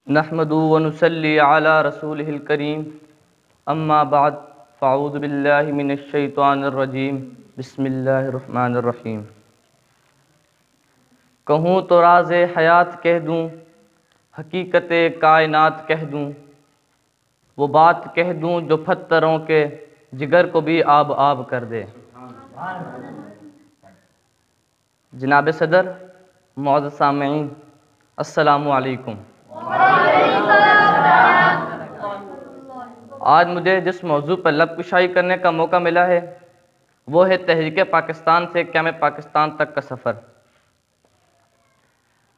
نحمدہ ونصلی علی رسولہ الکریم اما بعد فاعوذ باللہ من الشیطان الرجیم بسم اللہ الرحمن الرحیم۔ کہوں تو راز حیات کہہ دوں، حقیقت کائنات کہہ دوں، وہ بات کہہ دوں جو پتھروں کے جگر کو بھی آب آب کر دے۔ جناب صدر، معزز سامعین، السلام علیکم۔ آج مجھے جس موضوع پر لب کشائی کرنے کا موقع ملا ہے وہ ہے تحریک پاکستان سے قیام پاکستان تک کا سفر۔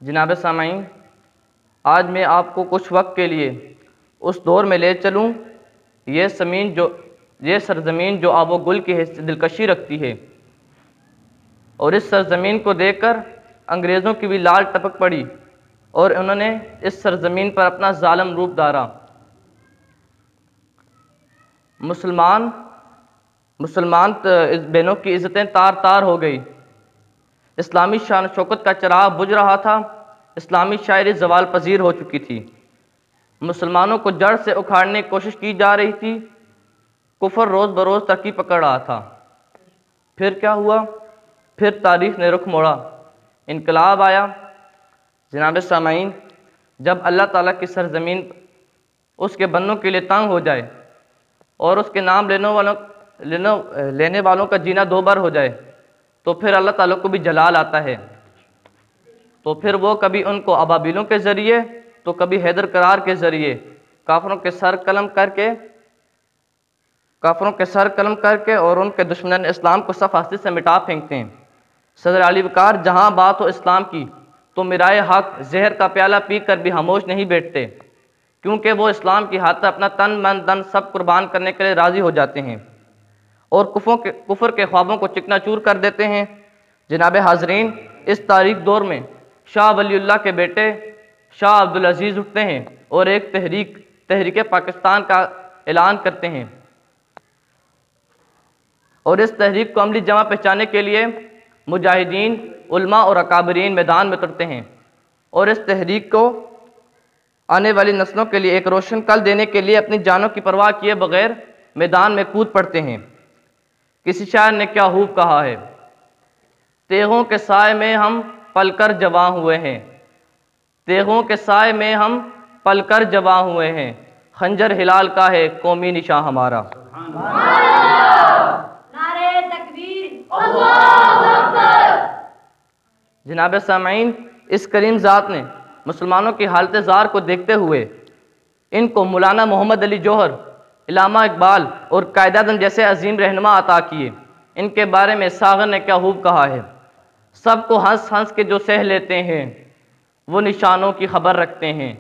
جناب سامعین، آج میں آپ کو کچھ وقت کے لیے اس دور میں لے چلوں، یہ سرزمین جو آب و گل کی دلکشی رکھتی ہے، اور اس سرزمین کو دیکھ کر انگریزوں کی بھی لال ٹپک پڑی اور انہوں نے اس سرزمین پر اپنا ظالم روپ دھارا۔ مسلمان بہنوں کی عزتیں تار تار ہو گئی، اسلامی شان و شوکت کا چراغ بجھ رہا تھا، اسلامی شاعری زوال پذیر ہو چکی تھی، مسلمانوں کو جڑ سے اکھاڑنے کی کوشش کی جا رہی تھی، کفر روز بروز ترقی پکڑ رہا تھا۔ پھر کیا ہوا؟ پھر تاریخ نے رخ موڑا، انقلاب آیا۔ جناب سامعین، جب اللہ تعالیٰ کی سرزمین اس کے بندوں کے لیے تنگ ہو جائے اور اس کے نام لینے والوں کا جینا دو بار ہو جائے تو پھر اللہ تعالیٰ کو بھی جلال آتا ہے، تو پھر وہ کبھی ان کو ابابیلوں کے ذریعے تو کبھی حیدر کرار کے ذریعے کافروں کے سر قلم کر کے اور ان کے دشمنان اسلام کو صف ہستی سے مٹا پھینکتے ہیں۔ صدر علی وقار جہاں بات ہو اسلام کی تو میرائے حق زہر کا پیالہ پی کر بھی خاموش نہیں بیٹھتے، کیونکہ وہ اسلام کی خاطر اپنا تن من دن سب قربان کرنے کے لیے راضی ہو جاتے ہیں اور کفر کے خوابوں کو چکنا چور کر دیتے ہیں۔ جناب حاضرین، اس تاریخ دور میں شاہ ولی اللہ کے بیٹے شاہ عبدالعزیز اٹھتے ہیں اور ایک تحریک پاکستان کا اعلان کرتے ہیں، اور اس تحریک کو عملی جمع پہنچانے کے لیے مجاہدین، علماء اور اکابرین میدان میں اترتے ہیں اور اس تحریک کو آنے والی نسلوں کے لیے ایک روشن کل دینے کے لیے اپنی جانوں کی پرواہ کیے بغیر میدان میں کود پڑتے ہیں۔ کسی شاعر نے کیا خوب کہا ہے، تیغوں کے سائے میں ہم پل کر جواں ہوئے ہیں، تیغوں کے سائے میں ہم پل کر جواں ہوئے ہیں، خنجر ہلال کا ہے قومی نشاں ہمارا۔ جناب سامعین، اس کریم ذات نے مسلمانوں کی حالت زار کو دیکھتے ہوئے ان کو مولانا محمد علی جوہر، علامہ اقبال اور قائد اعظم جیسے عظیم رہنما عطا کیے۔ ان کے بارے میں ساغر نے کیا خوب کہا ہے، سب کو ہنس ہنس کے جو سہ لیتے ہیں وہ نشانوں کی خبر رکھتے ہیں،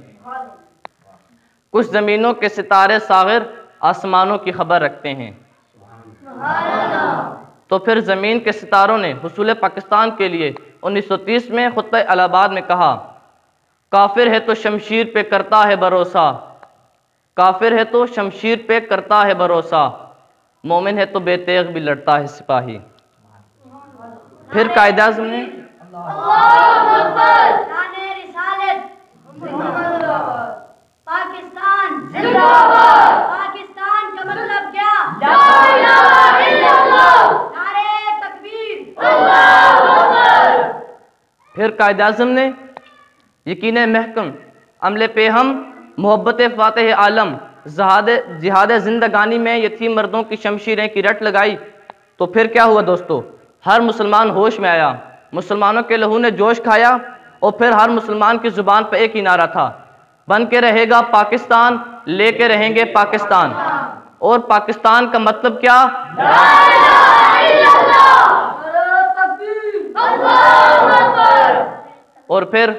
کچھ زمینوں کے ستارے ساغر آسمانوں کی خبر رکھتے ہیں۔ تو پھر زمین کے ستاروں نے حصول پاکستان کے لیے 1930 میں خطبہ الہ آباد میں کہا، کافر ہے تو شمشیر پہ کرتا ہے بھروسہ، کافر ہے تو شمشیر پہ کرتا ہے بھروسہ، مومن ہے تو بے تیغ بھی لڑتا ہے سپاہی۔ پھر قائد اعظم نے پاکستان زندہ باد، پاکستان کا مطلب کیا؟ لا الہ الا اللہ، نعرہ تکبیر، اللہ اکبر۔ پھر قائد اعظم نے یقین محکم عملے پہ ہم محبت فاتح عالم جہاد زندگانی میں یتیم مردوں کی شمشیریں کی رٹ لگائی۔ تو پھر کیا ہوا دوستو؟ ہر مسلمان ہوش میں آیا، مسلمانوں کے لہو نے جوش کھایا، اور پھر ہر مسلمان کی زبان پہ ایک ہی نعرہ تھا، بن کے رہے گا پاکستان، لے کے رہیں گے پاکستان۔ اور پاکستان کا مطلب کیا؟ لا الہ الا اللہ، نعرہ تکبیر، اللہ اکبر۔ اور پھر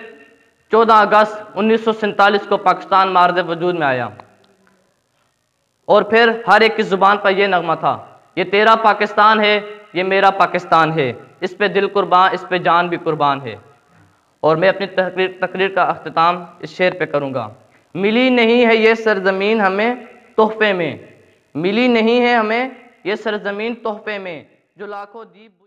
14 اگست 1947 کو پاکستان مارد وجود میں آیا، اور پھر ہر ایک کی زبان پر یہ نغمہ تھا، یہ تیرا پاکستان ہے، یہ میرا پاکستان ہے، اس پہ دل قربان، اس پہ جان بھی قربان ہے۔ اور میں اپنی تقریر کا اختتام اس شعر پہ کروں گا، ملی نہیں ہے یہ سرزمین ہمیں تحفے میں، ملی نہیں ہے ہمیں یہ سرزمین تحفے میں، جو لاکھوں دیپ